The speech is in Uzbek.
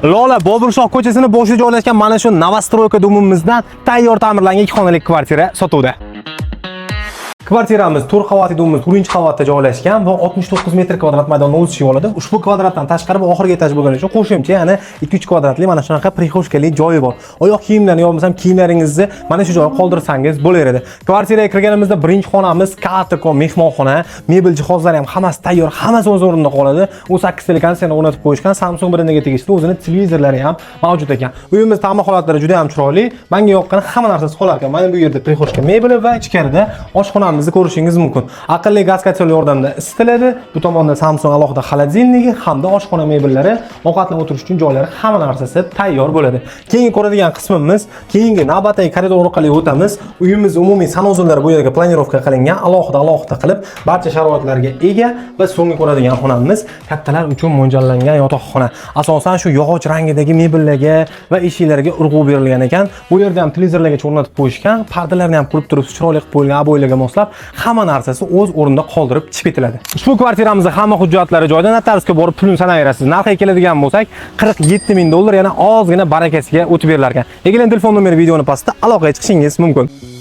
Lola Boburshoh ko'chasining boshida joylashgan mana shu Novostroyka domimizdan tayyor ta'mirlangan 2 xonali kvartira sotuvda. Kvartiramiz 4 qavatli domimiz 4-chi qavatda joylashgan va 69 metr kvadrat maydonni o'z ichiga oladi. Ushbu kvadratdan tashqari va oxirgi etaj bo'lgani uchun qo'shimcha yana 2-3 kvadratli mana shunaqa prixoshkali joyi bor. Oyoq kiyimlarni yo bo'lmasam kiyimlaringizni mana shu joyga qoldirsangiz bo'laveradi. Kvartiraga kirganimizda birinchi xonamiz katakon mehmonxona, mebel jihozlari ham hammasi tayyor, hammasi o'z o'rnida qoladi. U 8 tali konsol o'rnatib qo'yishgan, Samsung brendiga tegishli o'zining televizorlari ham mavjud ekan. Uyimiz ta'mi holatlari juda ham chiroyli. Menga yoqqan hamma narsasi qolar ekan. Mana bu yerda prixoshka mebeli va ichkarida oshxonamizni ko'rishingiz mumkin. Aqlli gaz koteli yordamida isitiladi. Bu tomonda Samsung alohida xolodilnigi hamda oshxona mebellari, ovqatlanib o'tirish uchun joylari, hamma narsasi tayyor bo'ladi. Keyingi ko'radigan qismimiz, keyingi navbatdagi koridor orqali o'tamiz. Uyimiz umumiy sanozonlari bu yerga planirovka qilingan, alohida qilib barcha sharoitlarga ega va so'nggi ko'radigan xonamiz kattalar uchun mo'ljallangan yotoqxona. Asosan shu yog'och rangidagi mebellarga va eshiklarga urg'u berilgan ekan. Bu yerda ham televizorlarga o'rnatib qo'yishgan, pardalarni ham qurib turib chiroyli qilib qo'yilgan, aboylarga moslab hamma narsasi o'z o'rnida qoldirib chiqib ketiladi. Ushbu kvartiramizda hamma hujjatlari joyida, notariusga borib pulni sanaverasiz. Narxiga keladigan bo'lsak, $47,000 yana ozgina barakasiga o'tib berilar ekan. Egalar telefon nomeri videoni pastda aloqaga chiqishingiz mumkin.